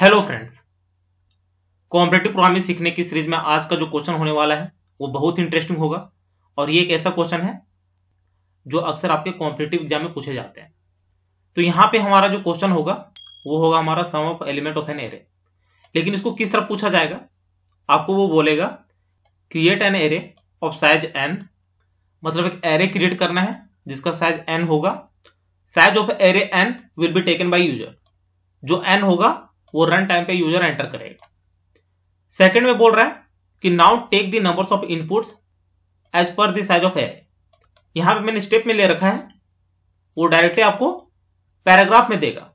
Hello friends, competitive programming सीखने की series में आज का जो क्वेश्चन होने वाला है वो बहुत इंटरेस्टिंग होगा और ये एक ऐसा क्वेश्चन है जो अक्सर आपके कॉम्पिटिटिव एग्जाम में पूछे जाते हैं। तो यहाँ पे हमारा जो क्वेश्चन होगा वो होगा हमारा sum of element of an array. लेकिन इसको किस तरह पूछा जाएगा, आपको वो बोलेगा create an array of size N, मतलब एक एरे क्रिएट करना है जिसका साइज एन होगा। Size of array N will be taken by user, जो एन होगा वो रन टाइम पे यूजर एंटर करेगा। सेकंड में बोल रहा है कि now take the numbers of inputs as per the size of array. यहां पे मैंने स्टेप में ले रखा है, वो डायरेक्टली आपको पैराग्राफ में देगा,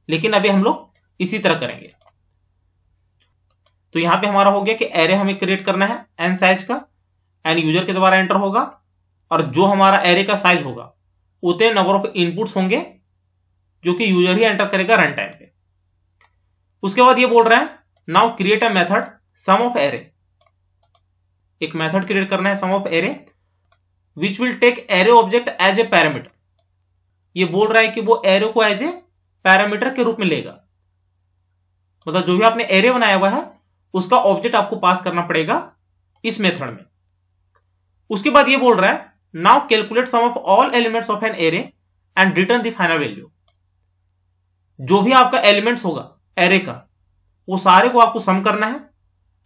लेकिन अभी हम लोग इसी तरह करेंगे। तो यहां पे हमारा हो गया कि एरे हमें क्रिएट करना है एन साइज का, एन यूजर के द्वारा एंटर होगा और जो हमारा एरे का साइज होगा उतने नंबर ऑफ इनपुट्स होंगे जो कि यूजर ही एंटर करेगा रन टाइम पे। उसके बाद ये बोल रहा है now create a method sum of array. एक मेथड क्रिएट करना है sum of array which will take array object as a parameter. ये बोल रहा है कि वो एरे को एज ए पैरामीटर के रूप में लेगा, मतलब जो भी आपने एरे बनाया हुआ है उसका ऑब्जेक्ट आपको पास करना पड़ेगा इस मेथड में। उसके बाद ये बोल रहा है now calculate sum of all elements of an array and return the final value. जो भी आपका एलिमेंट्स होगा एरे का वो सारे को आपको सम करना है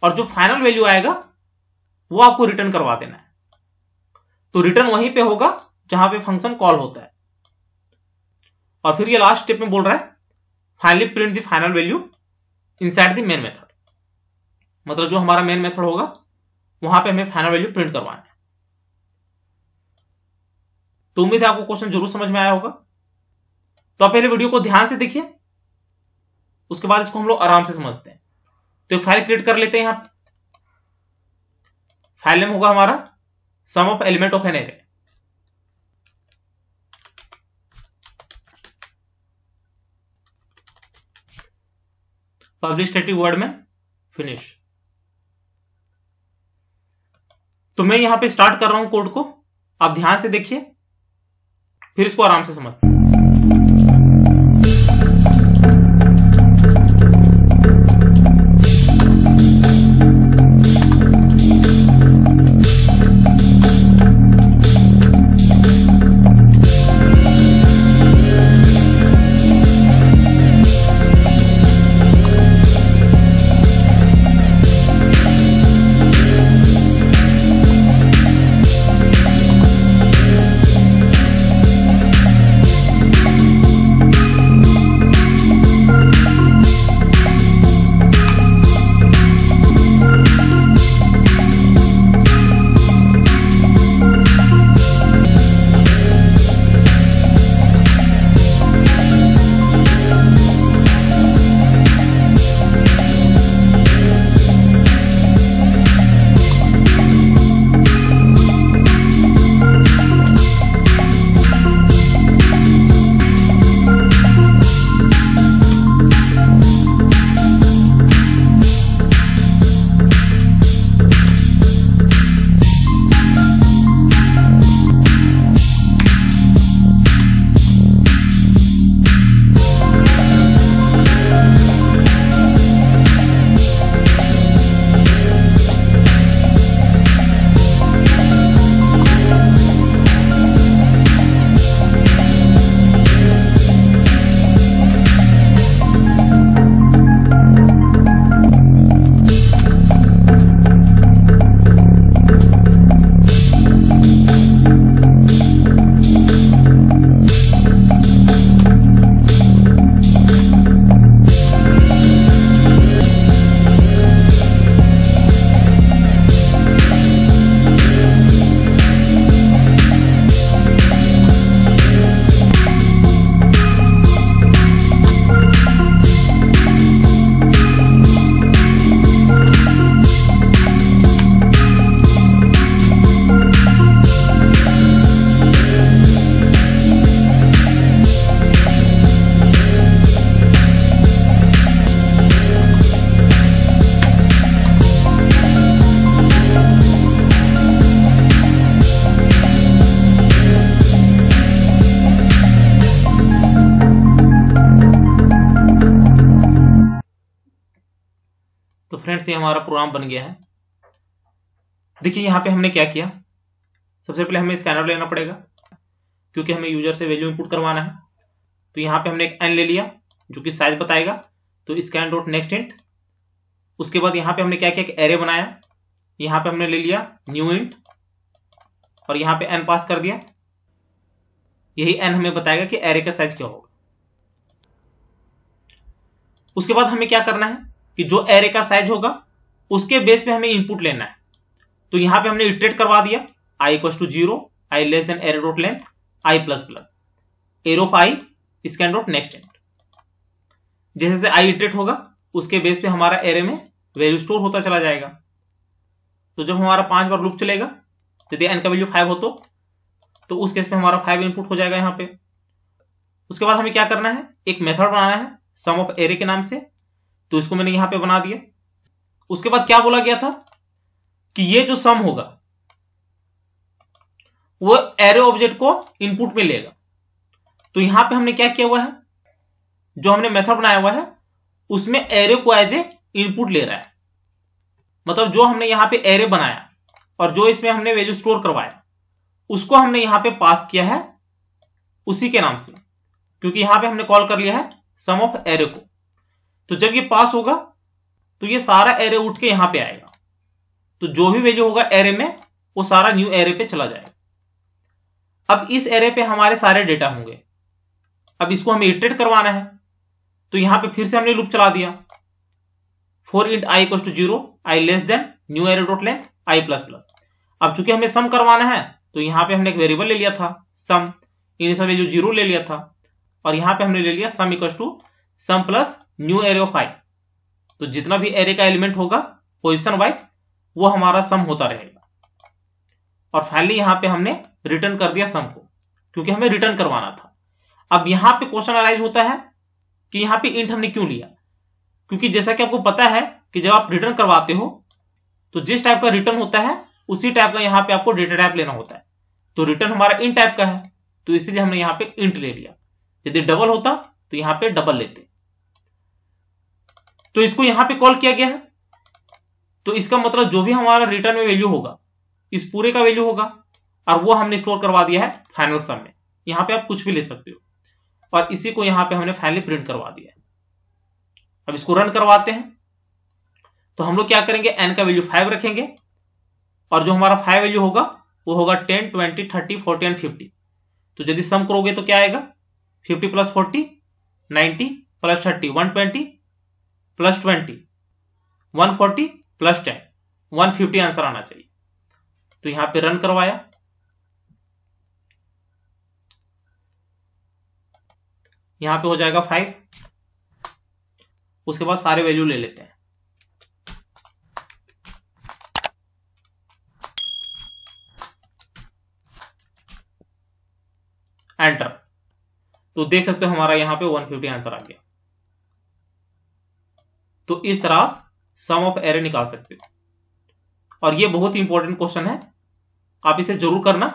और जो फाइनल वैल्यू आएगा वो आपको रिटर्न करवा देना है। तो रिटर्न वहीं पे होगा जहां पे फंक्शन कॉल होता है। और फिर ये लास्ट स्टेप में बोल रहा है finally print the final value inside the main method, मतलब जो हमारा मेन मेथड होगा वहां पे हमें फाइनल वैल्यू प्रिंट करवाना है। तो उम्मीद है आपको क्वेश्चन जरूर समझ में आया होगा। तो आप पहले वीडियो को ध्यान से देखिए, उसके बाद इसको हम लोग आराम से समझते हैं। तो एक फाइल क्रिएट कर लेते हैं। यहां फाइल नेम होगा हमारा sum of element of an array. Public static void main finish. तो मैं यहां पे स्टार्ट कर रहा हूं कोड को, आप ध्यान से देखिए, फिर इसको आराम से समझते हैं। फ्रेंड्स ये हमारा प्रोग्राम बन गया है। देखिए यहाँ पे हमने क्या किया, सबसे पहले हमें स्कैनर लेना पड़ेगा क्योंकि हमें यूजर से वैल्यू इनपुट करवाना है। तो यहाँ पे हमने एक n ले लिया जो कि साइज बताएगा, तो स्कैन डॉट नेक्स्ट इंट। उसके बाद यहाँ पे हमने क्या किया, एक एरे बनाया, यहाँ पे हमने ले लिया न्यू इंट और यहाँ पे n पास कर दिया। यही n हमें बताएगा कि एरे का साइज क्या होगा। उसके बाद हमें क्या करना है कि जो एरे का साइज होगा उसके बेस पे हमें इनपुट लेना है। तो यहाँ पे हमने इटरेट करवा दिया i equal to 0, i less than array dot length i plus plus array of i scan dot next int. जैसे जैसे i इटरेट होगा उसके बेस पे हमारा एरे में वैल्यू स्टोर होता चला जाएगा। तो जब हमारा 5 बार लूप चलेगा, यदि n का वैल्यू 5 हो तो उस केस पे हमारा 5 इनपुट हो जाएगा यहाँ पे। उसके बाद हमें क्या करना है, एक मेथड बनाना है सम ऑफ एरे के नाम से, तो इसको मैंने यहाँ पे बना दिया। उसके बाद क्या बोला गया था कि ये जो सम होगा वो एरे ऑब्जेक्ट को इनपुट में लेगा। तो यहां पे हमने क्या किया हुआ है, जो हमने मेथड बनाया हुआ है उसमें एरे को एज ए इनपुट ले रहा है। मतलब जो हमने यहां पे एरे बनाया और जो इसमें हमने वैल्यू स्टोर करवाया उसको हमने यहां पे पास किया है उसी के नाम से, क्योंकि यहां पे हमने कॉल कर लिया है सम ऑफ एरे को। तो जब ये पास होगा तो ये सारा एरे उठ के यहां पे आएगा। तो जो भी वैल्यू होगा एरे में वो सारा न्यू एरे पे चला जाएगा। अब इस एरे पे हमारे सारे डेटा होंगे। अब इसको हमें इटरेट करवाना है, तो यहां पे फिर से हमने लूप चला दिया for int i equal to 0, i less than new array dot length i plus plus. अब चूंकि हमें सम करवाना है तो यहां पे हमने एक वेरिएबल ले लिया था सम, इनिशियल वैल्यू 0 ले लिया था और यहां पे हमने ले लिया sum equal to sum plus new array of i। तो जितना भी एरे का एलिमेंट होगा पोजिशन वाइज वो हमारा सम होता रहेगा। और फाइनली यहां पे हमने रिटर्न कर दिया सम को, क्योंकि हमें रिटर्न करवाना था। अब यहां पे क्वेश्चन अराइज होता है कि यहां पे इंट हमने क्यों लिया, क्योंकि जैसा कि आपको पता है कि जब आप रिटर्न करवाते हो तो जिस टाइप का रिटर्न होता है उसी टाइप का यहां पे आपको डेटा टाइप लेना होता है। तो रिटर्न हमारा इन टाइप का है तो इसलिए हमने यहां पे इंट ले लिया। यदि डबल होता तो यहां पे डबल लेते। तो इसको यहां पे कॉल किया गया है, तो इसका मतलब जो भी हमारा रिटर्न में वैल्यू होगा इस पूरे का वैल्यू होगा और वो हमने स्टोर करवा दिया है फाइनल सम में। यहां पे आप कुछ भी ले सकते हो और इसी को यहां पे हमने फाइनली प्रिंट करवा दिया है। अब इसको रन करवाते हैं तो हम लोग क्या करेंगे, n का वैल्यू 5 रखेंगे और जो हमारा 5 वैल्यू होगा वो होगा 10, 20, 30, 40 एंड 50। तो यदि सम करोगे तो क्या आएगा, 50 plus 40 90 plus 30 120 plus 20 140 plus 10 150 answer आना चाहिए। तो यहां पे रन करवाया, यहां पे हो जाएगा 5। उसके बाद सारे वैल्यू ले लेते हैं। एंटर। तो देख सकते हो हमारा यहां पे 150 आंसर आ गया। तो इस तरह आप सम ऑफ एरे निकाल सकते हो और ये बहुत ही इंपॉर्टेंट क्वेश्चन है, आप इसे जरूर करना।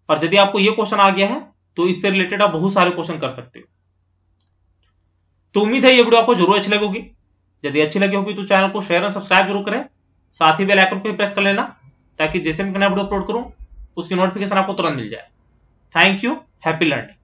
और यदि आपको ये क्वेश्चन आ गया है तो इससे रिलेटेड आप बहुत सारे क्वेश्चन कर सकते हो। तो उम्मीद है ये वीडियो आपको जरूर अच्छी लगी होगी। यदि अच्छी लगी होगी तो चैनल को शेयर और सब्सक्राइब जरूर करें, साथ ही बेल आइकन को भी प्रेस कर लेना ताकि जैसे मैं नया वीडियो अपलोड करूं उसकी नोटिफिकेशन आपको तुरंत मिल जाए। Thank you, happy learning.